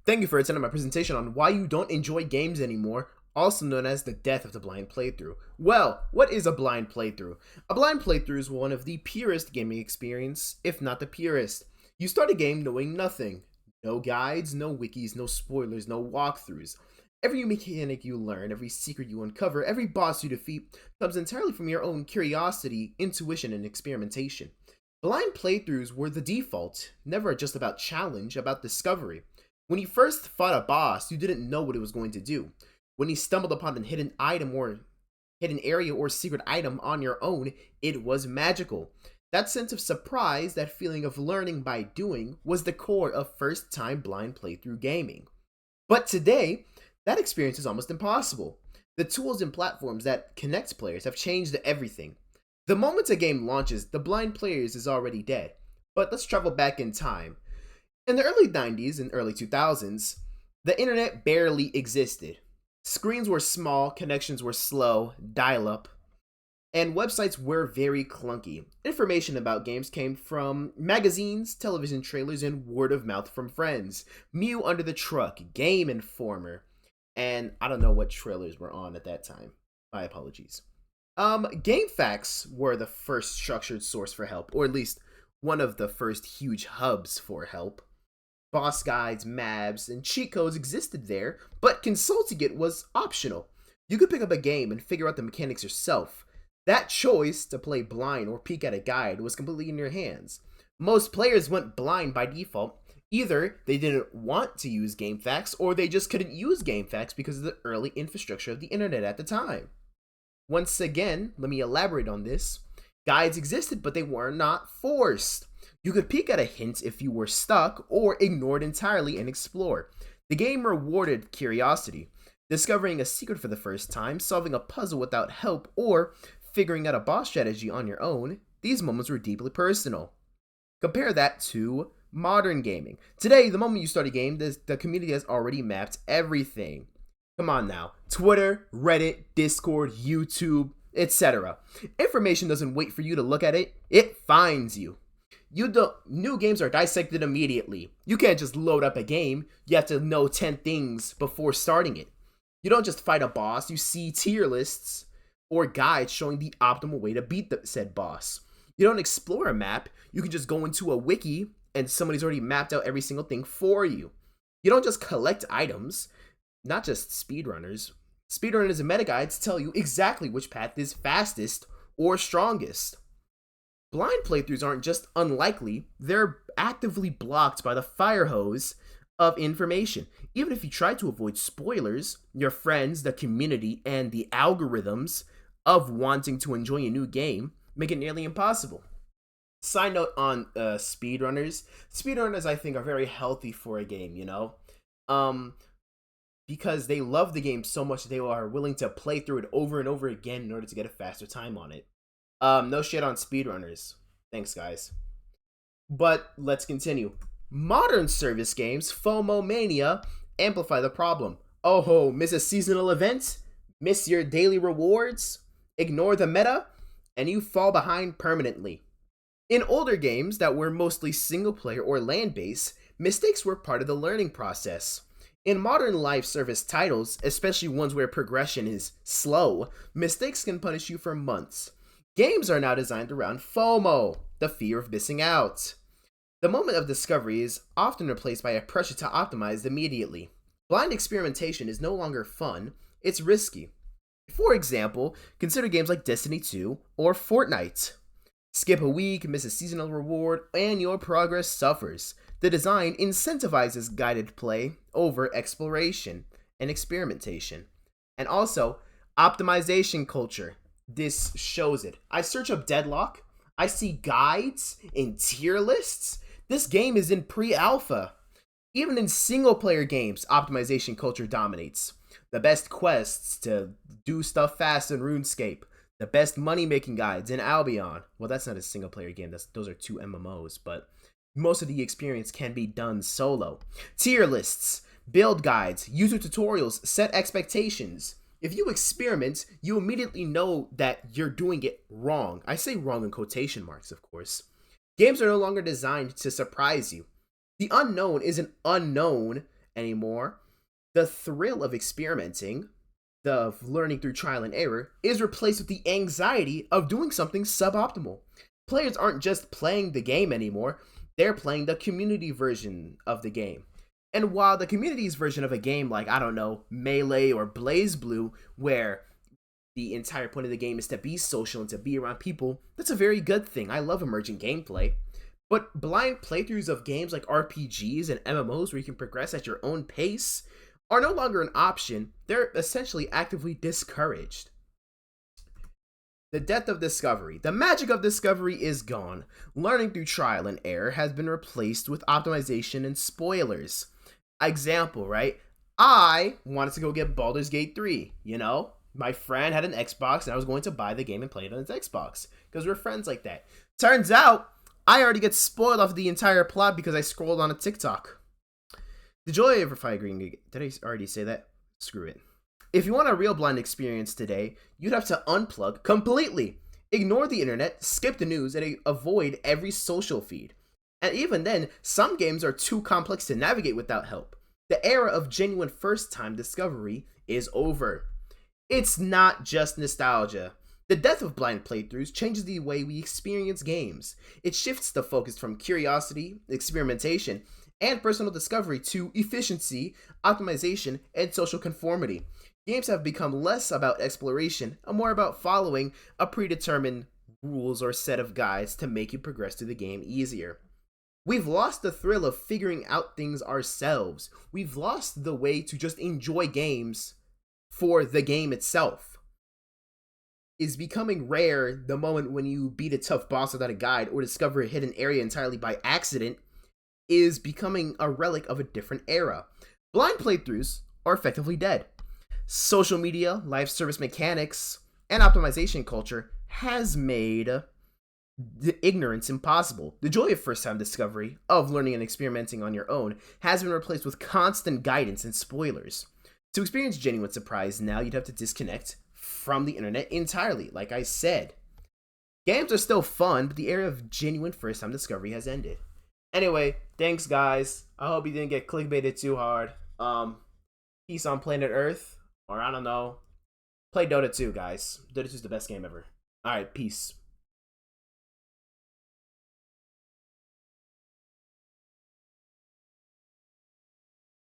Thank you for attending my presentation on why you don't enjoy games anymore, also known as the death of the blind playthrough. Well, what is a blind playthrough? A blind playthrough is one of the purest gaming experience, if not the purest. You start a game knowing nothing. No guides, no wikis, no spoilers, no walkthroughs. Every mechanic you learn, every secret you uncover, every boss you defeat comes entirely from your own curiosity, intuition, and experimentation. Blind playthroughs were the default, never just about challenge, about discovery. When you first fought a boss, you didn't know what it was going to do. When you stumbled upon a hidden item or hidden area or secret item on your own, it was magical. That sense of surprise, that feeling of learning by doing, was the core of first-time blind playthrough gaming. But today, that experience is almost impossible. The tools and platforms that connect players have changed everything. The moment a game launches, the blind players is already dead. But let's travel back in time. In the early 90s and early 2000s, the internet barely existed. Screens were small, connections were slow, dial-up, and websites were very clunky. Information about games came from magazines, television trailers, and word of mouth from friends. Mew Under the Truck, Game Informer, and I don't know what trailers were on at that time. My apologies. GameFAQs were the first structured source for help, or at least one of the first huge hubs for help. Boss guides, maps, and cheat codes existed there, but consulting it was optional. You could pick up a game and figure out the mechanics yourself. That choice to play blind or peek at a guide was completely in your hands. Most players went blind by default. Either they didn't want to use GameFAQs, or they just couldn't use GameFAQs because of the early infrastructure of the internet at the time. Once again, let me elaborate on this. Guides existed, but they were not forced. You could peek at a hint if you were stuck, or ignore it entirely and explore. The game rewarded curiosity. Discovering a secret for the first time, solving a puzzle without help, or figuring out a boss strategy on your own, these moments were deeply personal. Compare that to modern gaming. Today, the moment you start a game, the community has already mapped everything. Come on now. Twitter, Reddit, Discord, YouTube, etc. Information doesn't wait for you to look at it, it finds you. New games are dissected immediately. You can't just load up a game, you have to know 10 things before starting it. You don't just fight a boss, you see tier lists or guides showing the optimal way to beat the said boss. You don't explore a map, you can just go into a wiki and somebody's already mapped out every single thing for you. You don't just collect items, not just speedrunners. Speedrunners and meta guides tell you exactly which path is fastest or strongest. Blind playthroughs aren't just unlikely, they're actively blocked by the fire hose of information. Even if you try to avoid spoilers, your friends, the community, and the algorithms of wanting to enjoy a new game make it nearly impossible. Side note on speedrunners. Speedrunners, I think, are very healthy for a game, you know? Because they love the game so much they are willing to play through it over and over again in order to get a faster time on it. No shit on speedrunners. Thanks, guys. But let's continue. Modern service games, FOMO mania, amplify the problem. Oh ho, miss a seasonal event? Miss your daily rewards? Ignore the meta? And you fall behind permanently. In older games that were mostly single player or land-based, mistakes were part of the learning process. In modern live service titles, especially ones where progression is slow, mistakes can punish you for months. Games are now designed around FOMO, the fear of missing out. The moment of discovery is often replaced by a pressure to optimize immediately. Blind experimentation is no longer fun, it's risky. For example, consider games like Destiny 2 or Fortnite. Skip a week, miss a seasonal reward, and your progress suffers. The design incentivizes guided play over exploration and experimentation. And also, optimization culture. This shows it. I search up Deadlock, I see guides and tier lists. This game is in pre-alpha. Even in single-player games, optimization culture dominates. The best quests to do stuff fast in RuneScape. The best money-making guides in Albion. Well, that's not a single-player game. Those are two MMOs, but most of the experience can be done solo. Tier lists, build guides, user tutorials, set expectations. If you experiment, you immediately know that you're doing it wrong. I say wrong in quotation marks, of course. Games are no longer designed to surprise you. The unknown isn't unknown anymore. The thrill of experimenting, of learning through trial and error, is replaced with the anxiety of doing something suboptimal. Players aren't just playing the game anymore, they're playing the community version of the game. And while the community's version of a game like, I don't know, Melee or BlazBlue, where the entire point of the game is to be social and to be around people, that's a very good thing. I love emergent gameplay. But blind playthroughs of games like RPGs and MMOs where you can progress at your own pace are no longer an option. They're essentially actively discouraged. The death of discovery. The magic of discovery is gone. Learning through trial and error has been replaced with optimization and spoilers. Example, right? I wanted to go get Baldur's Gate 3, you know? My friend had an Xbox and I was going to buy the game and play it on his Xbox because we're friends like that. Turns out, I already get spoiled off the entire plot because I scrolled on a TikTok. The joy of agreeing. Did I already say that? Screw it. If you want a real blind experience today, you'd have to unplug completely. Ignore the internet, skip the news, and avoid every social feed. And even then, some games are too complex to navigate without help. The era of genuine first-time discovery is over. It's not just nostalgia. The death of blind playthroughs changes the way we experience games. It shifts the focus from curiosity, experimentation, and personal discovery to efficiency, optimization, and social conformity. Games have become less about exploration and more about following a predetermined rules or set of guides to make you progress through the game easier. We've lost the thrill of figuring out things ourselves. We've lost the way to just enjoy games for the game itself. Is becoming rare the moment when you beat a tough boss without a guide or discover a hidden area entirely by accident is becoming a relic of a different era. Blind playthroughs are effectively dead. Social media, live service mechanics, and optimization culture has made the ignorance impossible. The joy of first-time discovery, of learning and experimenting on your own, has been replaced with constant guidance and spoilers. To experience genuine surprise now, you'd have to disconnect from the internet entirely, like I said. Games are still fun, but the era of genuine first-time discovery has ended. Anyway, thanks guys. I hope you didn't get clickbaited too hard. Peace on planet Earth, or I don't know. Play Dota 2, guys. Dota 2 is the best game ever. Alright, peace.